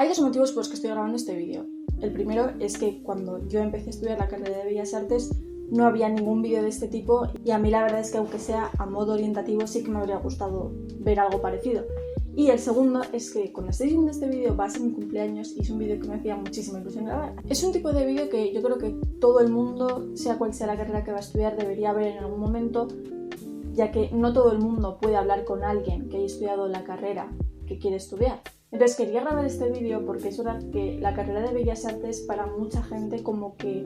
Hay dos motivos por los que estoy grabando este vídeo. El primero es que cuando yo empecé a estudiar la carrera de Bellas Artes no había ningún vídeo de este tipo y a mí la verdad es que aunque sea a modo orientativo sí que me habría gustado ver algo parecido. Y el segundo es que cuando estéis viendo este vídeo va a ser mi cumpleaños y es un vídeo que me hacía muchísima ilusión grabar. Es un tipo de vídeo que yo creo que todo el mundo, sea cual sea la carrera que va a estudiar, debería ver en algún momento, ya que no todo el mundo puede hablar con alguien que haya estudiado la carrera que quiere estudiar. Entonces quería grabar este vídeo porque es verdad que la carrera de Bellas Artes para mucha gente como que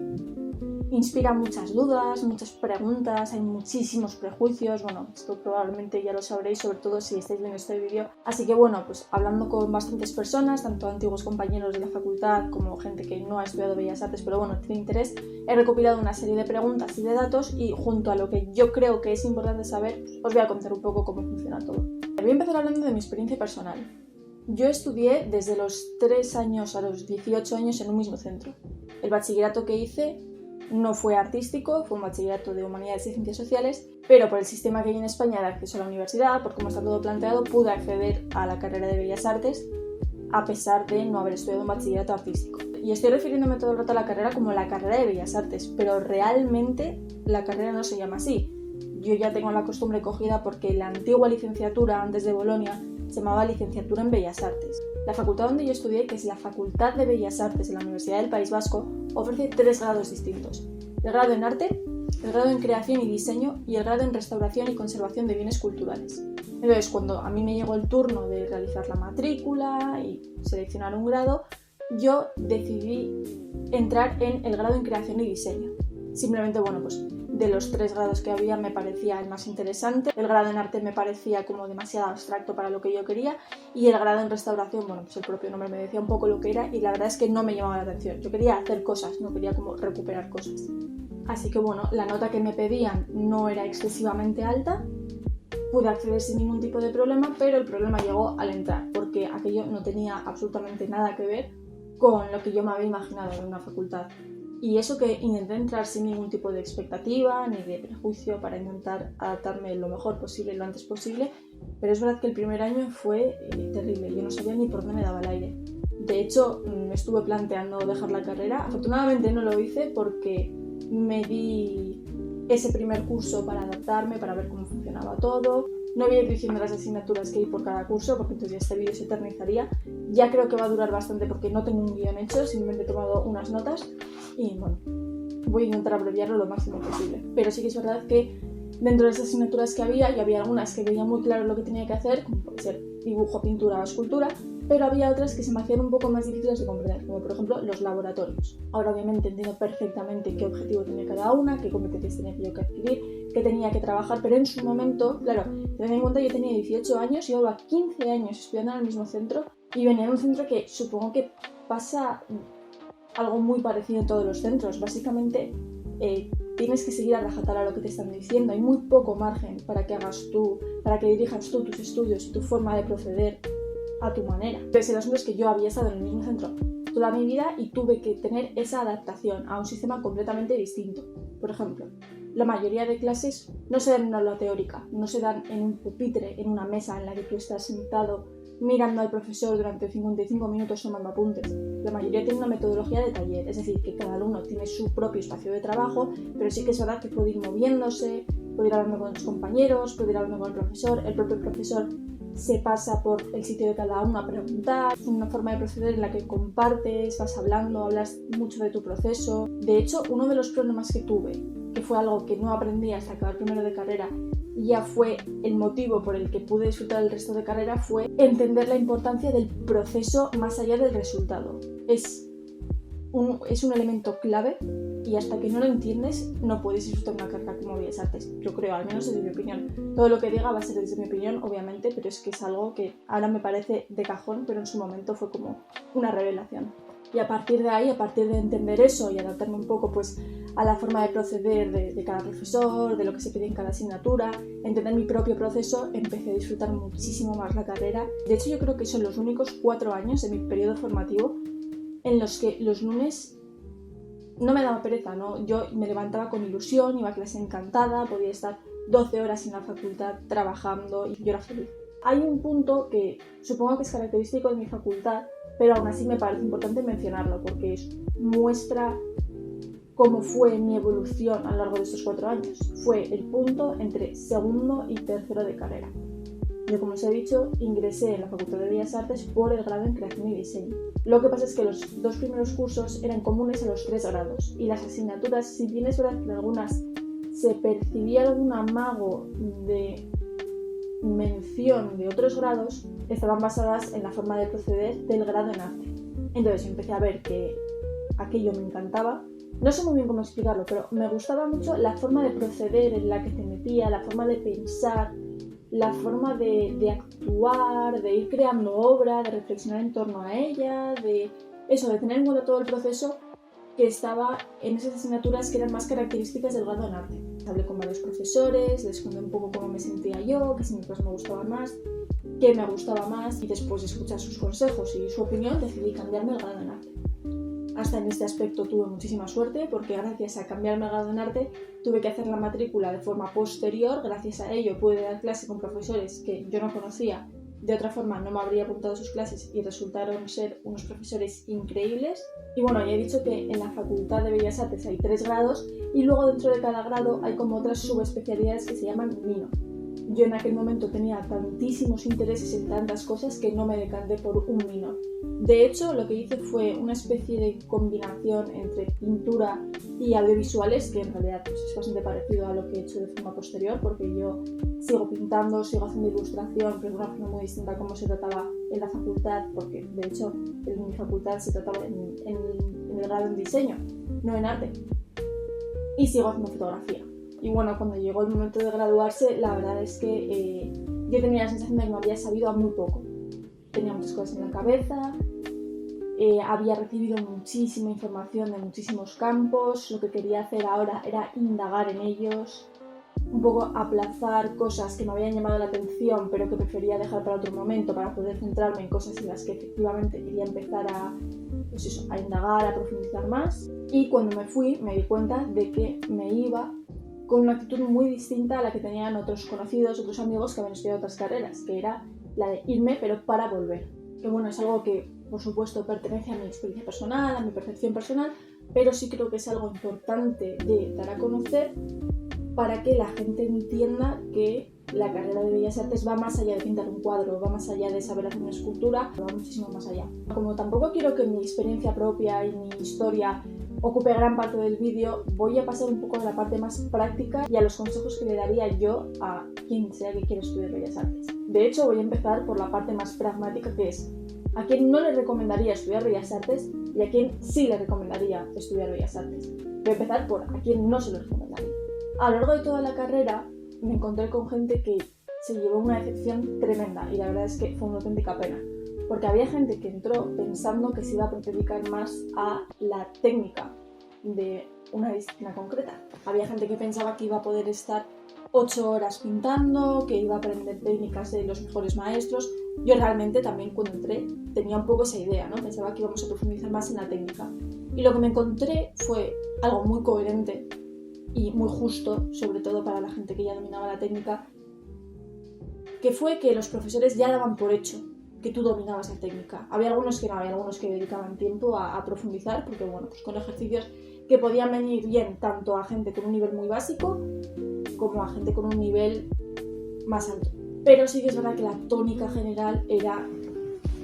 inspira muchas dudas, muchas preguntas, hay muchísimos prejuicios. Bueno, esto probablemente ya lo sabréis, sobre todo si estáis viendo este vídeo. Así que bueno, pues hablando con bastantes personas, tanto antiguos compañeros de la facultad como gente que no ha estudiado Bellas Artes, pero bueno, tiene interés, he recopilado una serie de preguntas y de datos y junto a lo que yo creo que es importante saber, os voy a contar un poco cómo funciona todo. Voy a empezar hablando de mi experiencia personal. Yo estudié desde los 3 años a los 18 años en un mismo centro. El bachillerato que hice no fue artístico, fue un bachillerato de Humanidades y Ciencias Sociales, pero por el sistema que hay en España de acceso a la universidad, por cómo está todo planteado, pude acceder a la carrera de Bellas Artes a pesar de no haber estudiado un bachillerato artístico. Y estoy refiriéndome todo el rato a la carrera como la carrera de Bellas Artes, pero realmente la carrera no se llama así. Yo ya tengo la costumbre cogida porque la antigua licenciatura, antes de Bolonia, se llamaba Licenciatura en Bellas Artes. La facultad donde yo estudié, que es la Facultad de Bellas Artes de la Universidad del País Vasco, ofrece 3 grados distintos. El grado en arte, el grado en creación y diseño y el grado en restauración y conservación de bienes culturales. Entonces, cuando a mí me llegó el turno de realizar la matrícula y seleccionar un grado, yo decidí entrar en el grado en creación y diseño. Simplemente, bueno, pues de los 3 grados que había me parecía el más interesante. El grado en arte me parecía como demasiado abstracto para lo que yo quería y el grado en restauración, bueno, pues el propio nombre me decía un poco lo que era y la verdad es que no me llamaba la atención. Yo quería hacer cosas, no quería como recuperar cosas. Así que bueno, la nota que me pedían no era excesivamente alta, pude acceder sin ningún tipo de problema, pero el problema llegó al entrar, porque aquello no tenía absolutamente nada que ver con lo que yo me había imaginado en una facultad. Y eso que intenté entrar sin ningún tipo de expectativa ni de prejuicio para intentar adaptarme lo mejor posible, lo antes posible, pero es verdad que el primer año fue terrible, yo no sabía ni por dónde me daba el aire. De hecho, me estuve planteando dejar la carrera, afortunadamente no lo hice porque me di ese primer curso para adaptarme, para ver cómo funcionaba todo. No voy a ir diciendo las asignaturas que hay por cada curso porque entonces ya este vídeo se eternizaría. Ya creo que va a durar bastante porque no tengo un guión hecho, simplemente he tomado unas notas y bueno, voy a intentar abreviarlo lo máximo posible. Pero sí que es verdad que dentro de las asignaturas que había, y había algunas que veía muy claro lo que tenía que hacer, como puede ser dibujo, pintura o escultura, pero había otras que se me hacían un poco más difíciles de comprender, como por ejemplo los laboratorios. Ahora obviamente entiendo perfectamente qué objetivo tenía cada una, qué competencias tenía que yo que adquirir, qué tenía que trabajar, pero en su momento, claro, ten en cuenta que yo tenía 18 años, llevaba 15 años estudiando en el mismo centro y venía de un centro que supongo que pasa algo muy parecido en todos los centros. Básicamente tienes que seguir a rajatabla lo que te están diciendo, hay muy poco margen para que hagas tú, para que dirijas tú tus estudios y tu forma de proceder a tu manera. Entonces el asunto es que yo había estado en el mismo centro toda mi vida y tuve que tener esa adaptación a un sistema completamente distinto. Por ejemplo, la mayoría de clases no se dan en una aula teórica, no se dan en un pupitre, en una mesa en la que tú estás sentado mirando al profesor durante 55 minutos tomando apuntes. La mayoría tiene una metodología de taller, es decir, que cada alumno tiene su propio espacio de trabajo, pero sí que es verdad que puede ir moviéndose, puede ir hablando con los compañeros, puede ir hablando con el propio profesor se pasa por el sitio de cada uno a preguntar, una forma de proceder en la que compartes, vas hablando, hablas mucho de tu proceso. De hecho, uno de los problemas que tuve, que fue algo que no aprendí hasta acabar primero de carrera, y ya fue el motivo por el que pude disfrutar el resto de carrera, fue entender la importancia del proceso más allá del resultado. Es un elemento clave y hasta que no lo entiendes no puedes disfrutar una carrera como Bellas Artes, yo creo, al menos desde mi opinión. Todo lo que diga va a ser desde mi opinión, obviamente, pero es que es algo que ahora me parece de cajón, pero en su momento fue como una revelación. Y a partir de ahí, a partir de entender eso y adaptarme un poco pues a la forma de proceder de cada profesor, de lo que se pide en cada asignatura, entender mi propio proceso, empecé a disfrutar muchísimo más la carrera. De hecho, yo creo que son los únicos 4 años de mi periodo formativo en los que los lunes no me daba pereza, ¿no? Yo me levantaba con ilusión, iba a clase encantada, podía estar 12 horas en la facultad trabajando y yo era feliz. hay un punto que supongo que es característico de mi facultad, pero aún así me parece importante mencionarlo porque muestra cómo fue mi evolución a lo largo de estos 4 años. Fue el punto entre segundo y tercero de carrera. Yo, como os he dicho, ingresé en la Facultad de Bellas Artes por el grado en Creación y Diseño. Lo que pasa es que los 2 primeros cursos eran comunes a los 3 grados y las asignaturas, si bien es verdad que en algunas se percibía algún amago de mención de otros grados, estaban basadas en la forma de proceder del grado en arte. Entonces yo empecé a ver que aquello me encantaba. No sé muy bien cómo explicarlo, pero me gustaba mucho la forma de proceder en la que se metía, la forma de pensar, la forma de actuar, de ir creando obra, de reflexionar en torno a ella, de tener en cuenta todo el proceso que estaba en esas asignaturas que eran más características del grado en arte. Hablé con varios profesores, les conté un poco cómo me sentía yo, qué asignaturas me gustaban más, qué me gustaba más, y después de escuchar sus consejos y su opinión decidí cambiarme el grado en arte. Hasta en este aspecto tuve muchísima suerte porque gracias a cambiarme el grado en arte tuve que hacer la matrícula de forma posterior. Gracias a ello pude dar clase con profesores que yo no conocía. De otra forma no me habría apuntado a sus clases y resultaron ser unos profesores increíbles. Y bueno, ya he dicho que en la Facultad de Bellas Artes hay 3 grados y luego dentro de cada grado hay como otras subespecialidades que se llaman Mino. Yo en aquel momento tenía tantísimos intereses en tantas cosas que no me decanté por un Mino. De hecho, lo que hice fue una especie de combinación entre pintura y audiovisuales, que en realidad pues, es bastante parecido a lo que he hecho de forma posterior, porque yo sigo pintando, sigo haciendo ilustración, pero de una forma muy distinta a cómo se trataba en la facultad, porque de hecho en mi facultad se trataba en el grado en diseño, no en arte. Y sigo haciendo fotografía. Y bueno, cuando llegó el momento de graduarse, la verdad es que yo tenía la sensación de que me había sabido a muy poco. Tenía muchas cosas en la cabeza, había recibido muchísima información de muchísimos campos, lo que quería hacer ahora era indagar en ellos, un poco aplazar cosas que me habían llamado la atención pero que prefería dejar para otro momento para poder centrarme en cosas en las que efectivamente quería empezar a indagar, a profundizar más. Y cuando me fui me di cuenta de que me iba con una actitud muy distinta a la que tenían otros conocidos, otros amigos que habían estudiado otras carreras, que era la de irme pero para volver. Que bueno, es algo que por supuesto pertenece a mi experiencia personal, a mi percepción personal, pero sí creo que es algo importante de dar a conocer para que la gente entienda que la carrera de Bellas Artes va más allá de pintar un cuadro, va más allá de saber hacer una escultura, va muchísimo más allá. Como tampoco quiero que mi experiencia propia y mi historia ocupe gran parte del vídeo, voy a pasar un poco de la parte más práctica y a los consejos que le daría yo a quien sea que quiera estudiar Bellas Artes. De hecho, voy a empezar por la parte más pragmática, que es a quien no le recomendaría estudiar Bellas Artes y a quien sí le recomendaría estudiar Bellas Artes. Voy a empezar por a quien no se lo recomendaría. A lo largo de toda la carrera me encontré con gente que se llevó una decepción tremenda y la verdad es que fue una auténtica pena. Porque había gente que entró pensando que se iba a dedicar más a la técnica de una disciplina concreta. Había gente que pensaba que iba a poder estar 8 horas pintando, que iba a aprender técnicas de los mejores maestros. Yo realmente también cuando entré tenía un poco esa idea, ¿no? Pensaba que íbamos a profundizar más en la técnica. Y lo que me encontré fue algo muy coherente y muy justo, sobre todo para la gente que ya dominaba la técnica, que fue que los profesores ya daban por hecho que tú dominabas la técnica. Había algunos que no, había algunos que dedicaban tiempo a profundizar, porque bueno, pues con ejercicios que podían venir bien tanto a gente con un nivel muy básico como a gente con un nivel más alto. Pero sí que es verdad que la tónica general era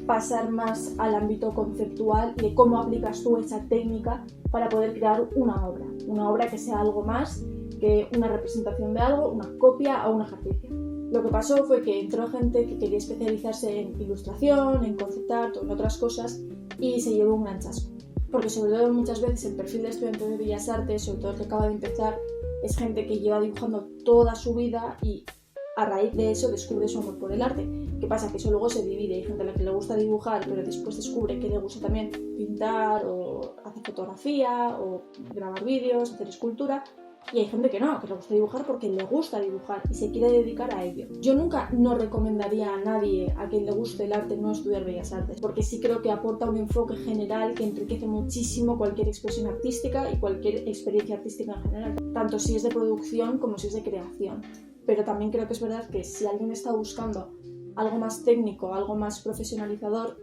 pasar más al ámbito conceptual y de cómo aplicas tú esa técnica para poder crear una obra que sea algo más que una representación de algo, una copia o un ejercicio. Lo que pasó fue que entró gente que quería especializarse en ilustración, en concept art o en otras cosas y se llevó un gran chasco. Porque sobre todo muchas veces el perfil de estudiante de Bellas Artes, sobre todo el que acaba de empezar, es gente que lleva dibujando toda su vida y a raíz de eso descubre su amor por el arte. ¿Qué pasa? Que eso luego se divide. Hay gente a la que le gusta dibujar, pero después descubre que le gusta también pintar o hacer fotografía o grabar vídeos, hacer escultura. Y hay gente que no, que le gusta dibujar porque le gusta dibujar y se quiere dedicar a ello. Yo nunca no recomendaría a nadie a quien le guste el arte no estudiar Bellas Artes, porque sí creo que aporta un enfoque general que enriquece muchísimo cualquier expresión artística y cualquier experiencia artística en general, tanto si es de producción como si es de creación. Pero también creo que es verdad que si alguien está buscando algo más técnico, algo más profesionalizador,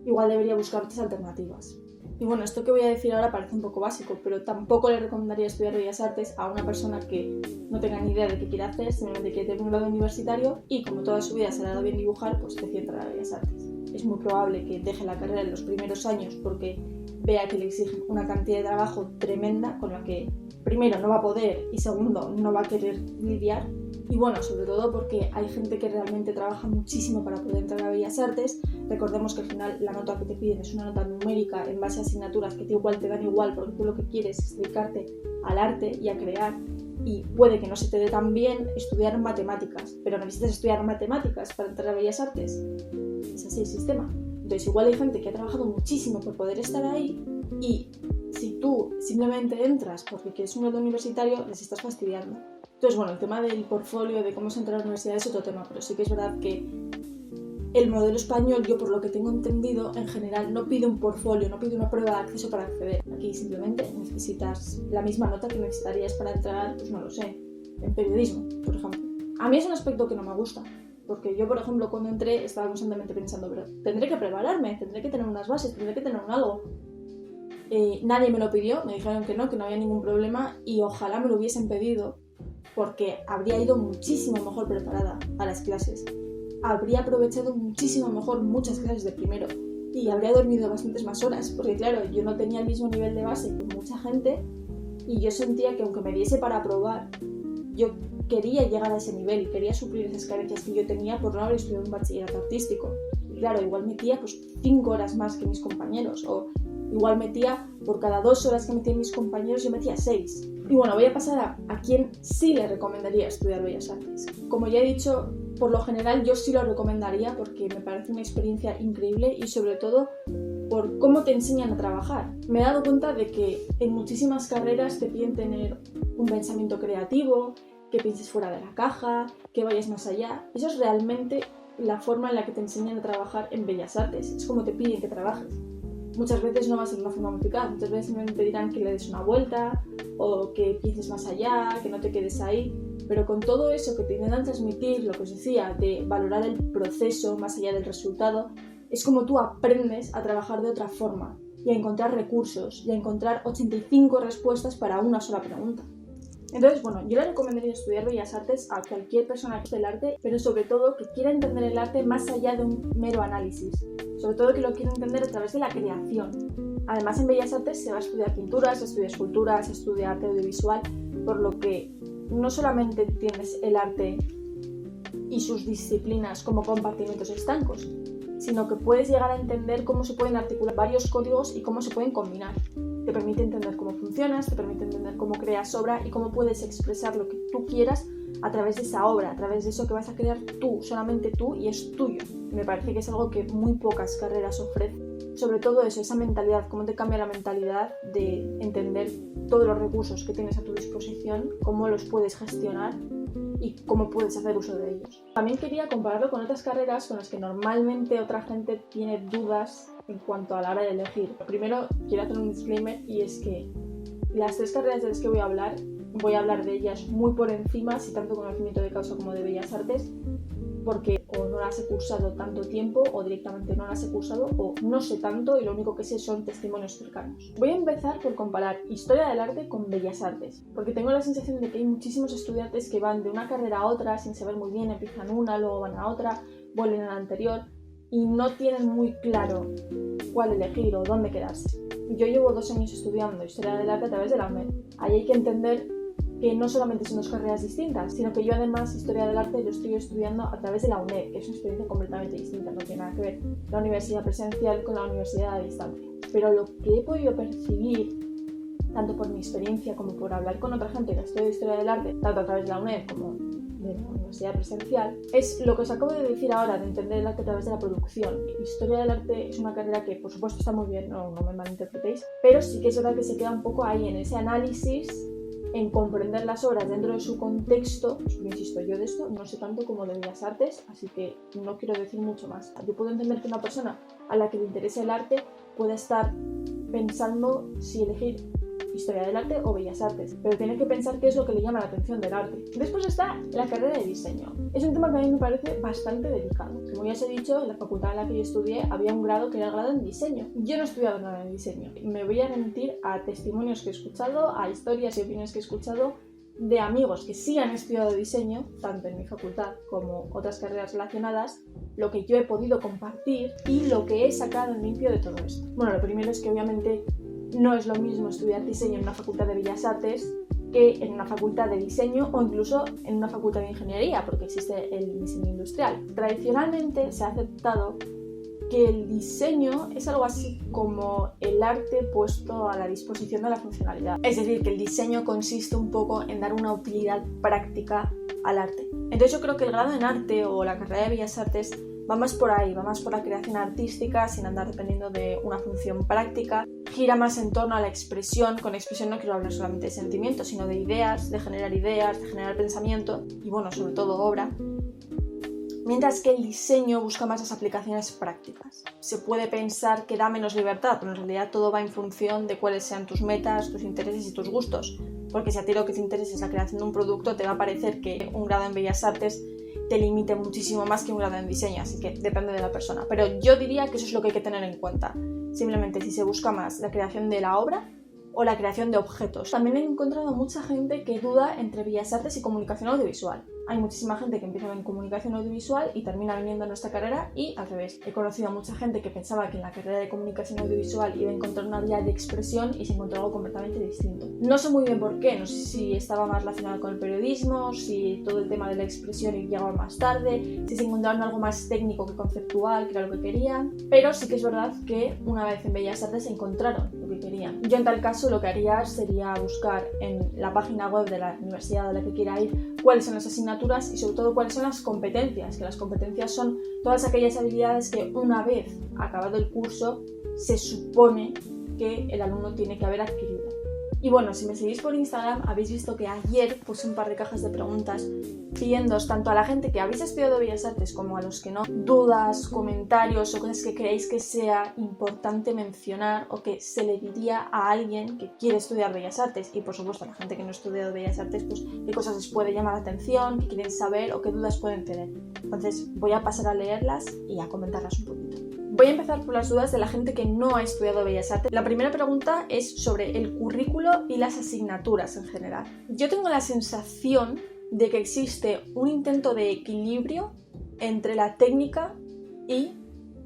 igual debería buscar otras alternativas. Y bueno, esto que voy a decir ahora parece un poco básico, pero tampoco le recomendaría estudiar Bellas Artes a una persona que no tenga ni idea de qué quiere hacer, simplemente quiere tener un grado universitario y como toda su vida se le ha dado bien dibujar, pues decide entrar a Bellas Artes. Es muy probable que deje la carrera en los primeros años porque vea que le exigen una cantidad de trabajo tremenda con la que primero no va a poder y segundo no va a querer lidiar. Y bueno, sobre todo porque hay gente que realmente trabaja muchísimo para poder entrar a Bellas Artes. Recordemos que al final la nota que te piden es una nota numérica en base a asignaturas que igual te dan igual porque tú lo que quieres es dedicarte al arte y a crear. Y puede que no se te dé tan bien estudiar matemáticas, pero necesitas estudiar matemáticas para entrar a Bellas Artes. Es así el sistema. Entonces igual hay gente que ha trabajado muchísimo por poder estar ahí y si tú simplemente entras porque quieres un grado universitario, les estás fastidiando. Entonces, bueno, el tema del portfolio, de cómo se entra a la universidad es otro tema, pero sí que es verdad que el modelo español, yo por lo que tengo entendido, en general no pide un portfolio, no pide una prueba de acceso para acceder. Aquí simplemente necesitas la misma nota que necesitarías para entrar, pues no lo sé, en periodismo, por ejemplo. A mí es un aspecto que no me gusta, porque yo, por ejemplo, cuando entré estaba constantemente pensando, pero tendré que prepararme, tendré que tener unas bases, tendré que tener un algo. Nadie me lo pidió, me dijeron que no había ningún problema y ojalá me lo hubiesen pedido, porque habría ido muchísimo mejor preparada a las clases. Habría aprovechado muchísimo mejor muchas clases de primero y habría dormido bastantes más horas, porque claro, yo no tenía el mismo nivel de base que mucha gente y yo sentía que aunque me diese para aprobar, yo quería llegar a ese nivel, quería suplir esas carencias que yo tenía por no haber estudiado un bachillerato artístico. Y claro, igual metía pues 5 horas más que mis compañeros o igual metía, por cada 2 horas que metían mis compañeros, yo metía 6. Y bueno, voy a pasar a quien sí le recomendaría estudiar Bellas Artes. Como ya he dicho, por lo general yo sí lo recomendaría porque me parece una experiencia increíble y sobre todo por cómo te enseñan a trabajar. Me he dado cuenta de que en muchísimas carreras te piden tener un pensamiento creativo, que pienses fuera de la caja, que vayas más allá. Eso es realmente la forma en la que te enseñan a trabajar en Bellas Artes. Es como te piden que trabajes. Muchas veces no va a ser una forma muy eficaz, muchas veces me pedirán que le des una vuelta o que pienses más allá, que no te quedes ahí, pero con todo eso que te intentan transmitir, lo que os decía, de valorar el proceso más allá del resultado, es como tú aprendes a trabajar de otra forma y a encontrar recursos y a encontrar 85 respuestas para una sola pregunta. Entonces, bueno, yo le recomendaría estudiar Bellas Artes a cualquier persona que guste el arte, pero sobre todo que quiera entender el arte más allá de un mero análisis. Sobre todo que lo quiera entender a través de la creación. Además, en Bellas Artes se va a estudiar pintura, se estudia escultura, se estudia arte audiovisual, por lo que no solamente entiendes el arte y sus disciplinas como compartimentos estancos, sino que puedes llegar a entender cómo se pueden articular varios códigos y cómo se pueden combinar. Te permite entender cómo funcionas, te permite entender cómo creas obra y cómo puedes expresar lo que tú quieras a través de esa obra, a través de eso que vas a crear tú, solamente tú y es tuyo. Y me parece que es algo que muy pocas carreras ofrecen. Sobre todo eso, esa mentalidad, cómo te cambia la mentalidad de entender todos los recursos que tienes a tu disposición, cómo los puedes gestionar y cómo puedes hacer uso de ellos. También quería compararlo con otras carreras con las que normalmente otra gente tiene dudas en cuanto a la hora de elegir. Primero, quiero hacer un disclaimer y es que las 3 carreras de las que voy a hablar de ellas muy por encima, sin tanto conocimiento de causa como de Bellas Artes, porque o no las he cursado tanto tiempo o directamente no las he cursado o no sé tanto y lo único que sé son testimonios cercanos. Voy a empezar por comparar Historia del Arte con Bellas Artes, porque tengo la sensación de que hay muchísimos estudiantes que van de una carrera a otra sin saber muy bien, empiezan una, luego van a otra, vuelven a la anterior y no tienen muy claro cuál elegir o dónde quedarse. Yo llevo 2 años estudiando Historia del Arte a través de la UNED. Ahí hay que entender que no solamente son 2 carreras distintas, sino que yo además Historia del Arte lo estoy estudiando a través de la UNED, que es una experiencia completamente distinta, no tiene nada que ver la universidad presencial con la universidad a distancia. Pero lo que he podido percibir, tanto por mi experiencia como por hablar con otra gente que ha estudiado Historia del Arte, tanto a través de la UNED como de la universidad presencial, es lo que os acabo de decir ahora, de entender el arte a través de la producción. Historia del Arte es una carrera que, por supuesto, está muy bien, no me malinterpretéis, pero sí que es verdad que se queda un poco ahí en ese análisis, en comprender las obras dentro de su contexto. Pues, insisto, yo de esto no sé tanto como de Bellas Artes, así que no quiero decir mucho más. Yo puedo entender que una persona a la que le interesa el arte pueda estar pensando si elegir Historia del Arte o Bellas Artes, pero tiene que pensar qué es lo que le llama la atención del arte. Después está la carrera de diseño. Es un tema que a mí me parece bastante delicado. Como ya os he dicho, en la facultad en la que yo estudié había un grado que era el grado en diseño. Yo no he estudiado nada en diseño. Me voy a remitir a testimonios que he escuchado, a historias y opiniones que he escuchado de amigos que sí han estudiado diseño, tanto en mi facultad como otras carreras relacionadas, lo que yo he podido compartir y lo que he sacado en limpio de todo esto. Bueno, lo primero es que obviamente no es lo mismo estudiar diseño en una facultad de Bellas Artes que en una facultad de diseño o incluso en una facultad de ingeniería, porque existe el diseño industrial. Tradicionalmente se ha aceptado que el diseño es algo así como el arte puesto a la disposición de la funcionalidad. Es decir, que el diseño consiste un poco en dar una utilidad práctica al arte. Entonces yo creo que el grado en arte o la carrera de Bellas Artes va más por ahí, va más por la creación artística sin andar dependiendo de una función práctica. Gira más en torno a la expresión. Con expresión no quiero hablar solamente de sentimientos, sino de ideas, de generar pensamiento y bueno, sobre todo obra. Mientras que el diseño busca más las aplicaciones prácticas. Se puede pensar que da menos libertad, pero en realidad todo va en función de cuáles sean tus metas, tus intereses y tus gustos. Porque si a ti lo que te interesa es la creación de un producto, te va a parecer que un grado en Bellas Artes te limite muchísimo más que un grado en diseño, así que depende de la persona. Pero yo diría que eso es lo que hay que tener en cuenta. Simplemente si se busca más la creación de la obra o la creación de objetos. También he encontrado mucha gente que duda entre Bellas Artes y comunicación audiovisual. Hay muchísima gente que empieza en comunicación audiovisual y termina viniendo a nuestra carrera y al revés. He conocido a mucha gente que pensaba que en la carrera de comunicación audiovisual iba a encontrar una vía de expresión y se encontró algo completamente distinto. No sé muy bien por qué, no sé si estaba más relacionado con el periodismo, si todo el tema de la expresión llegaba más tarde, si se encontraron algo más técnico que conceptual, que era lo que querían, pero sí que es verdad que una vez en Bellas Artes se encontraron lo que querían. Yo en tal caso lo que haría sería buscar en la página web de la universidad a la que quiera ir cuáles son las asignaturas y sobre todo cuáles son las competencias, que las competencias son todas aquellas habilidades que una vez acabado el curso se supone que el alumno tiene que haber adquirido. Y bueno, si me seguís por Instagram habéis visto que ayer puse un par de cajas de preguntas pidiéndoos tanto a la gente que habéis estudiado Bellas Artes como a los que no, dudas, comentarios o cosas que creéis que sea importante mencionar o que se le diría a alguien que quiere estudiar Bellas Artes y por supuesto a la gente que no ha estudiado Bellas Artes, pues qué cosas les puede llamar la atención, qué quieren saber o qué dudas pueden tener. Entonces voy a pasar a leerlas y a comentarlas un poquito. Voy a empezar por las dudas de la gente que no ha estudiado Bellas Artes. La primera pregunta es sobre el currículo y las asignaturas en general. Yo tengo la sensación de que existe un intento de equilibrio entre la técnica y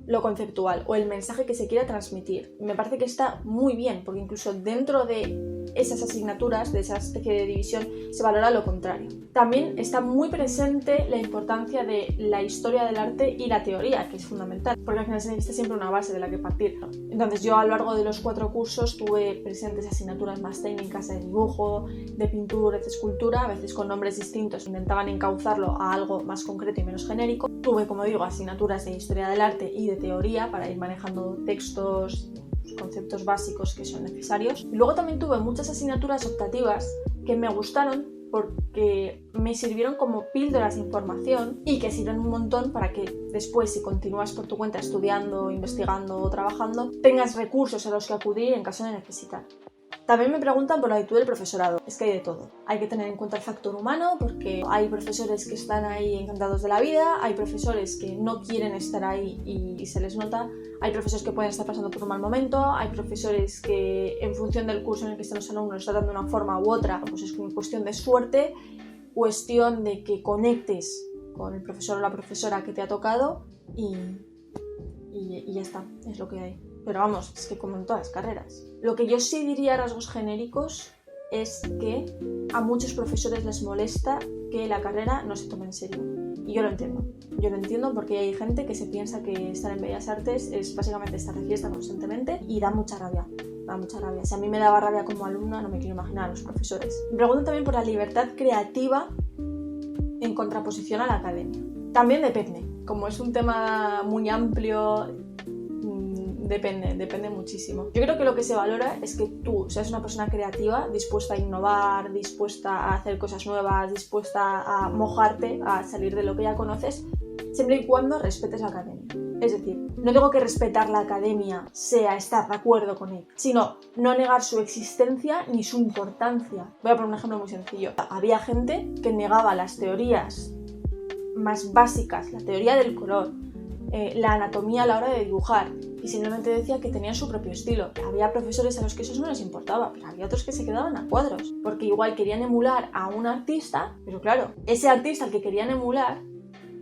lo conceptual o el mensaje que se quiera transmitir. Me parece que está muy bien, porque incluso dentro de esas asignaturas, de esa especie de división, se valora lo contrario. También está muy presente la importancia de la historia del arte y la teoría, que es fundamental, porque al final se necesita siempre una base de la que partir. Entonces yo a lo largo de los 4 cursos tuve presentes asignaturas más técnicas de dibujo, de pintura, de escultura, a veces con nombres distintos, intentaban encauzarlo a algo más concreto y menos genérico. Tuve, como digo, asignaturas de historia del arte y de teoría para ir manejando textos, conceptos básicos que son necesarios. Y luego también tuve muchas asignaturas optativas que me gustaron porque me sirvieron como píldoras de información y que sirven un montón para que después, si continúas por tu cuenta estudiando, investigando o trabajando, tengas recursos a los que acudir en caso de necesitar. También me preguntan por la actitud del profesorado. Es que hay de todo. Hay que tener en cuenta el factor humano porque hay profesores que están ahí encantados de la vida, hay profesores que no quieren estar ahí y se les nota, hay profesores que pueden estar pasando por un mal momento, hay profesores que en función del curso en el que estén los alumnos tratan de una forma u otra, pues es cuestión de suerte, cuestión de que conectes con el profesor o la profesora que te ha tocado y ya está, es lo que hay. Pero vamos, es que como en todas las carreras. Lo que yo sí diría a rasgos genéricos es que a muchos profesores les molesta que la carrera no se tome en serio. Y yo lo entiendo. Yo lo entiendo porque hay gente que se piensa que estar en Bellas Artes es básicamente estar de fiesta constantemente y da mucha rabia. Da mucha rabia. Si a mí me daba rabia como alumna, no me quiero imaginar a los profesores. Me preguntan también por la libertad creativa en contraposición a la academia. También depende. Como es un tema muy amplio, depende muchísimo. Yo creo que lo que se valora es que tú seas una persona creativa, dispuesta a innovar, dispuesta a hacer cosas nuevas, dispuesta a mojarte, a salir de lo que ya conoces, siempre y cuando respetes la academia. Es decir, no digo que respetar la academia sea estar de acuerdo con ella, sino no negar su existencia ni su importancia. Voy a poner un ejemplo muy sencillo. Había gente que negaba las teorías más básicas, la teoría del color, la anatomía a la hora de dibujar, y simplemente decía que tenían su propio estilo. Había profesores a los que eso no les importaba, pero había otros que se quedaban a cuadros, porque igual querían emular a un artista, pero claro, ese artista al que querían emular,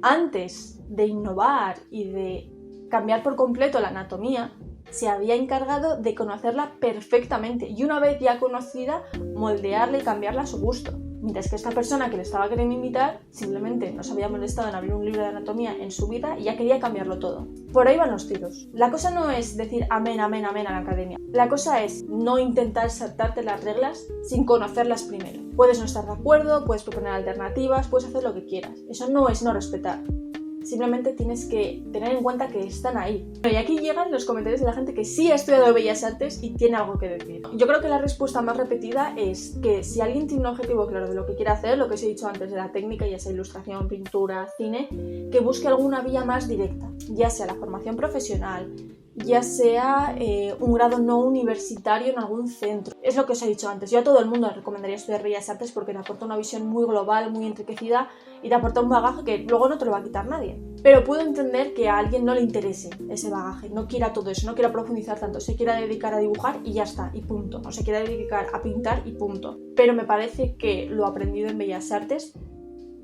antes de innovar y de cambiar por completo la anatomía, se había encargado de conocerla perfectamente y una vez ya conocida, moldearla y cambiarla a su gusto. Mientras que esta persona que le estaba queriendo imitar simplemente no se había molestado en abrir un libro de anatomía en su vida y ya quería cambiarlo todo. Por ahí van los tiros. La cosa no es decir amén, amén, amén a la academia. La cosa es no intentar saltarte las reglas sin conocerlas primero. Puedes no estar de acuerdo, puedes proponer alternativas, puedes hacer lo que quieras. Eso no es no respetar. Simplemente tienes que tener en cuenta que están ahí. Y aquí llegan los comentarios de la gente que sí ha estudiado Bellas Artes y tiene algo que decir. Yo creo que la respuesta más repetida es que si alguien tiene un objetivo claro de lo que quiere hacer, lo que os he dicho antes de la técnica, ya sea ilustración, pintura, cine, que busque alguna vía más directa, ya sea la formación profesional, ya sea un grado no universitario en algún centro. Es lo que os he dicho antes. Yo a todo el mundo le recomendaría estudiar Bellas Artes porque te aporta una visión muy global, muy enriquecida y te aporta un bagaje que luego no te lo va a quitar nadie. Pero puedo entender que a alguien no le interese ese bagaje, no quiera todo eso, no quiera profundizar tanto, se quiera dedicar a dibujar y ya está, y punto. O se quiera dedicar a pintar y punto. Pero me parece que lo aprendido en Bellas Artes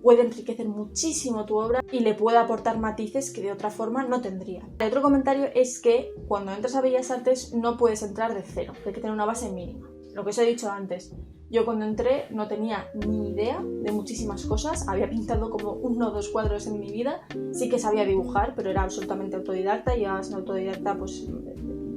puede enriquecer muchísimo tu obra y le puede aportar matices que de otra forma no tendría. El otro comentario es que cuando entras a Bellas Artes no puedes entrar de cero, hay que tener una base mínima. Lo que os he dicho antes, yo cuando entré no tenía ni idea de muchísimas cosas, había pintado como 1 o 2 cuadros en mi vida, sí que sabía dibujar, pero era absolutamente autodidacta, y llevaba siendo autodidacta pues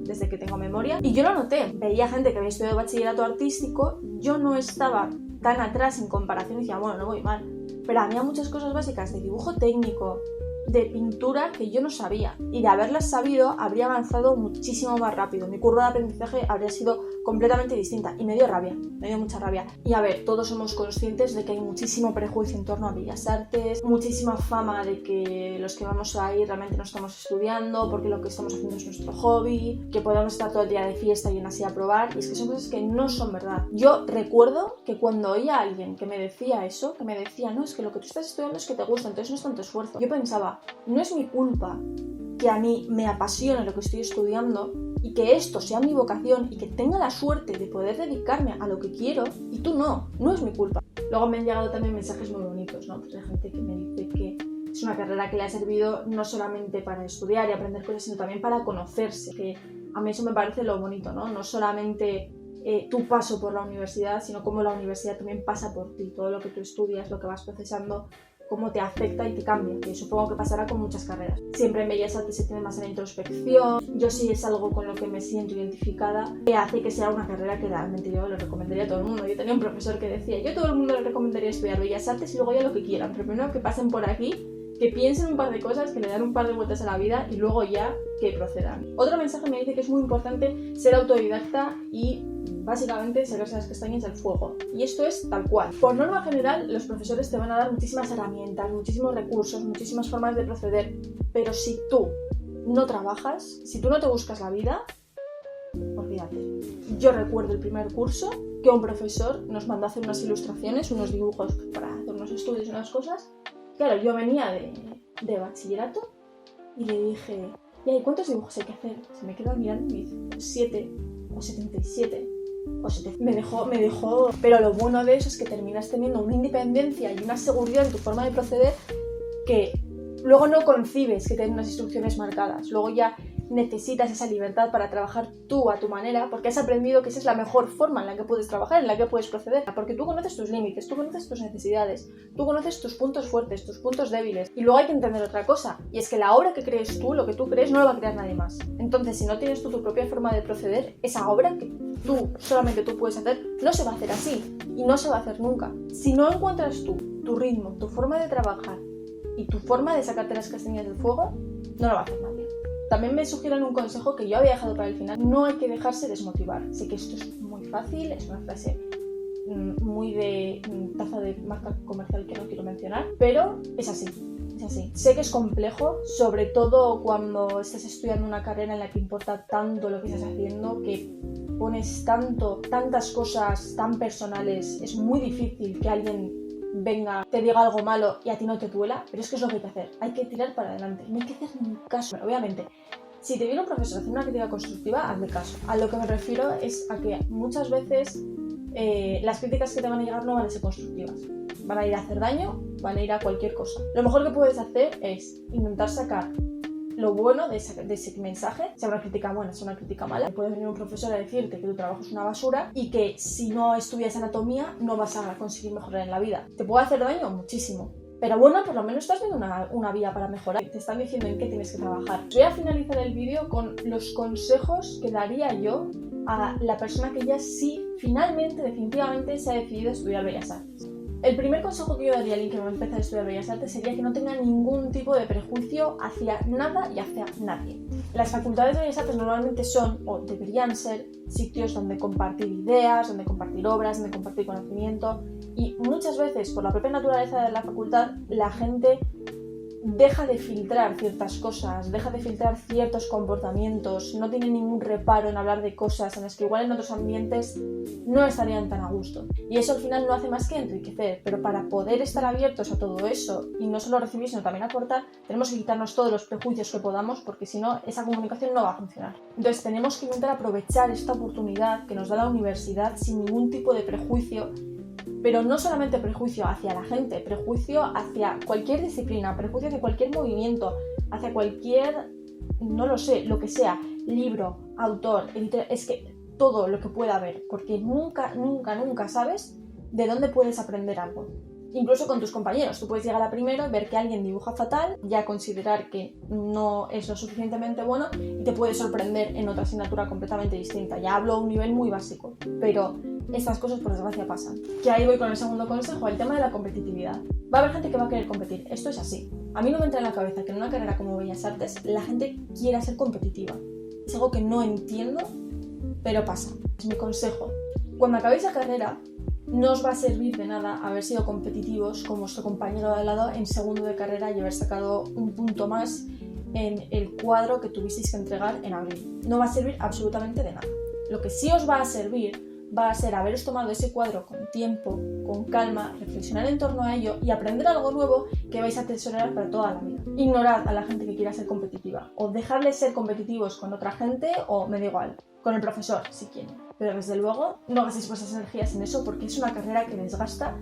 desde que tengo memoria, y yo lo noté. Veía gente que había estudiado bachillerato artístico, yo no estaba tan atrás en comparación y decía, bueno, no voy mal, pero había muchas cosas básicas de dibujo técnico, de pintura que yo no sabía, y de haberlas sabido habría avanzado muchísimo más rápido. Mi curva de aprendizaje habría sido completamente distinta y me dio rabia, me dio mucha rabia. Y a ver, todos somos conscientes de que hay muchísimo prejuicio en torno a Bellas Artes, muchísima fama de que los que vamos ahí realmente no estamos estudiando porque lo que estamos haciendo es nuestro hobby, que podemos estar todo el día de fiesta y así a probar, y es que son cosas que no son verdad. Yo recuerdo que cuando oía a alguien que me decía eso, que me decía, no, es que lo que tú estás estudiando es que te gusta, entonces no es tanto esfuerzo, yo pensaba, no es mi culpa que a mí me apasione lo que estoy estudiando y que esto sea mi vocación y que tenga la suerte de poder dedicarme a lo que quiero, y tú no es mi culpa. Luego me han llegado también mensajes muy bonitos, ¿no? Pues de gente que me dice que es una carrera que le ha servido no solamente para estudiar y aprender cosas, sino también para conocerse, que a mí eso me parece lo bonito, ¿no? No solamente tu paso por la universidad, sino cómo la universidad también pasa por ti, todo lo que tú estudias, lo que vas procesando, cómo te afecta y te cambia, que supongo que pasará con muchas carreras. Siempre en Bellas Artes se tiene más en la introspección, yo sí es algo con lo que me siento identificada, que hace que sea una carrera que realmente yo le recomendaría a todo el mundo. Yo tenía un profesor que decía, yo a todo el mundo le recomendaría estudiar Bellas Artes y luego ya lo que quieran, pero primero que pasen por aquí, que piensen un par de cosas, que le dan un par de vueltas a la vida y luego ya que procedan. Otro mensaje me dice que es muy importante ser autodidacta y básicamente sacarse las castañas del fuego. Y esto es tal cual. Por norma general, los profesores te van a dar muchísimas herramientas, muchísimos recursos, muchísimas formas de proceder, pero si tú no trabajas, si tú no te buscas la vida, olvídate. Yo recuerdo el primer curso que un profesor nos mandó a hacer unas ilustraciones, unos dibujos para hacer unos estudios y unas cosas. Claro, yo venía de bachillerato y le dije, ¿y cuántos dibujos hay que hacer? Se me quedó mirando y me dice, 7 o 77 o 7. Me dejó, pero lo bueno de eso es que terminas teniendo una independencia y una seguridad en tu forma de proceder que luego no concibes que tengas unas instrucciones marcadas. Luego ya necesitas esa libertad para trabajar tú a tu manera, porque has aprendido que esa es la mejor forma en la que puedes trabajar, en la que puedes proceder, porque tú conoces tus límites, tú conoces tus necesidades, tú conoces tus puntos fuertes, tus puntos débiles. Y luego hay que entender otra cosa, y es que la obra que crees tú, lo que tú crees, no lo va a crear nadie más. Entonces, si no tienes tú tu propia forma de proceder, esa obra que solamente tú puedes hacer, no se va a hacer así, y no se va a hacer nunca. Si no encuentras tú tu ritmo, tu forma de trabajar y tu forma de sacarte las castañas del fuego, no lo va a hacer nadie. También me sugieren un consejo que yo había dejado para el final. No hay que dejarse desmotivar. Sé que esto es muy fácil, es una frase muy de taza de marca comercial que no quiero mencionar, pero es así. Es así. Sé que es complejo, sobre todo cuando estás estudiando una carrera en la que importa tanto lo que estás haciendo, que pones tantas cosas tan personales. Es muy difícil que alguien venga, te diga algo malo y a ti no te duela, pero es que es lo que hay que hacer. Hay que tirar para adelante, no hay que hacer ni caso. Bueno, obviamente, si te viene un profesor a hacer una crítica constructiva, hazle caso. A lo que me refiero es a que muchas veces las críticas que te van a llegar no van a ser constructivas. Van a ir a hacer daño, van a ir a cualquier cosa. Lo mejor que puedes hacer es intentar sacar lo bueno de ese mensaje, sea una crítica buena, sea una crítica mala. Puede venir un profesor a decirte que tu trabajo es una basura y que si no estudias anatomía no vas a conseguir mejorar en la vida. ¿Te puede hacer daño? Muchísimo. Pero bueno, por lo menos estás viendo una vía para mejorar. Te están diciendo en qué tienes que trabajar. Voy a finalizar el vídeo con los consejos que daría yo a la persona que ya sí, finalmente, definitivamente se ha decidido a estudiar Bellas Artes. El primer consejo que yo daría a alguien que va a empezar a estudiar Bellas Artes sería que no tenga ningún tipo de prejuicio hacia nada y hacia nadie. Las facultades de Bellas Artes normalmente son, o deberían ser, sitios donde compartir ideas, donde compartir obras, donde compartir conocimiento, y muchas veces, por la propia naturaleza de la facultad, la gente deja de filtrar ciertas cosas, deja de filtrar ciertos comportamientos, no tiene ningún reparo en hablar de cosas en las que igual en otros ambientes no estarían tan a gusto. Y eso al final no hace más que enriquecer, pero para poder estar abiertos a todo eso y no solo recibir sino también aportar, tenemos que quitarnos todos los prejuicios que podamos, porque si no, esa comunicación no va a funcionar. Entonces tenemos que intentar aprovechar esta oportunidad que nos da la universidad sin ningún tipo de prejuicio, pero no solamente prejuicio hacia la gente, prejuicio hacia cualquier disciplina, prejuicio hacia cualquier movimiento, hacia cualquier, no lo sé, lo que sea, libro, autor, editor, es que todo lo que pueda haber, porque nunca sabes de dónde puedes aprender algo. Incluso con tus compañeros, tú puedes llegar a primero y ver que alguien dibuja fatal, ya considerar que no es lo suficientemente bueno y te puede sorprender en otra asignatura completamente distinta. Ya hablo a un nivel muy básico, pero estas cosas por desgracia pasan. Que ahí voy con el segundo consejo, el tema de la competitividad. Va a haber gente que va a querer competir, esto es así. A mí no me entra en la cabeza que en una carrera como Bellas Artes la gente quiera ser competitiva. Es algo que no entiendo, pero pasa. Es mi consejo. Cuando acabéis la carrera, no os va a servir de nada haber sido competitivos con vuestro compañero de al lado en segundo de carrera y haber sacado un punto más en el cuadro que tuvisteis que entregar en abril. No va a servir absolutamente de nada. Lo que sí os va a servir va a ser haberos tomado ese cuadro con tiempo, con calma, reflexionar en torno a ello y aprender algo nuevo que vais a atesorar para toda la vida. Ignorad a la gente que quiera ser competitiva, o dejadles ser competitivos con otra gente, o me da igual, con el profesor si quieren. Pero desde luego no gastéis vuestras energías en eso porque es una carrera que desgasta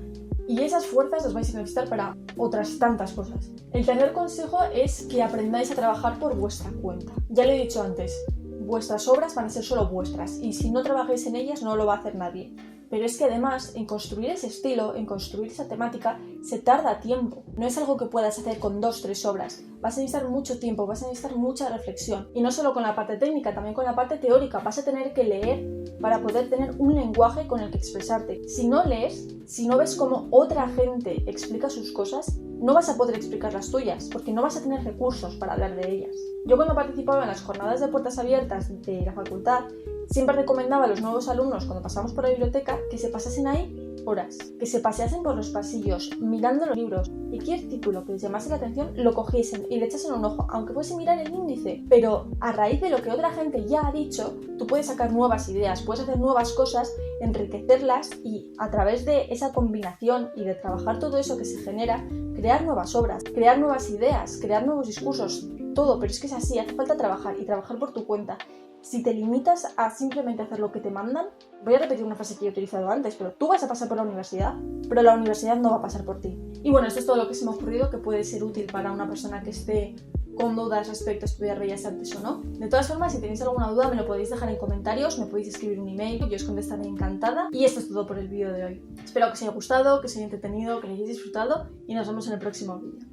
y esas fuerzas las vais a necesitar para otras tantas cosas. El tercer consejo es que aprendáis a trabajar por vuestra cuenta. Ya lo he dicho antes, vuestras obras van a ser solo vuestras y si no trabajáis en ellas no lo va a hacer nadie. Pero es que además en construir ese estilo, en construir esa temática, se tarda tiempo. No es algo que puedas hacer con 2-3 obras. Vas a necesitar mucho tiempo, vas a necesitar mucha reflexión. Y no solo con la parte técnica, también con la parte teórica. Vas a tener que leer para poder tener un lenguaje con el que expresarte. Si no lees, si no ves cómo otra gente explica sus cosas, no vas a poder explicar las tuyas, porque no vas a tener recursos para hablar de ellas. Yo cuando participaba en las jornadas de puertas abiertas de la facultad, siempre recomendaba a los nuevos alumnos, cuando pasamos por la biblioteca, que se pasasen ahí horas, que se paseasen por los pasillos, mirando los libros, y cualquier título que les llamase la atención, lo cogiesen y le echasen un ojo, aunque fuese mirar el índice. Pero a raíz de lo que otra gente ya ha dicho, tú puedes sacar nuevas ideas, puedes hacer nuevas cosas, enriquecerlas y a través de esa combinación y de trabajar todo eso que se genera, crear nuevas obras, crear nuevas ideas, crear nuevos discursos, todo. Pero es que es así, hace falta trabajar y trabajar por tu cuenta. Si te limitas a simplemente hacer lo que te mandan, voy a repetir una frase que he utilizado antes, pero tú vas a pasar por la universidad, pero la universidad no va a pasar por ti. Y bueno, esto es todo lo que se me ha ocurrido que puede ser útil para una persona que esté con dudas respecto a estudiar Bellas Artes o no. De todas formas, si tenéis alguna duda me lo podéis dejar en comentarios, me podéis escribir un email, yo os contestaré encantada. Y esto es todo por el vídeo de hoy. Espero que os haya gustado, que os haya entretenido, que lo hayáis disfrutado y nos vemos en el próximo vídeo.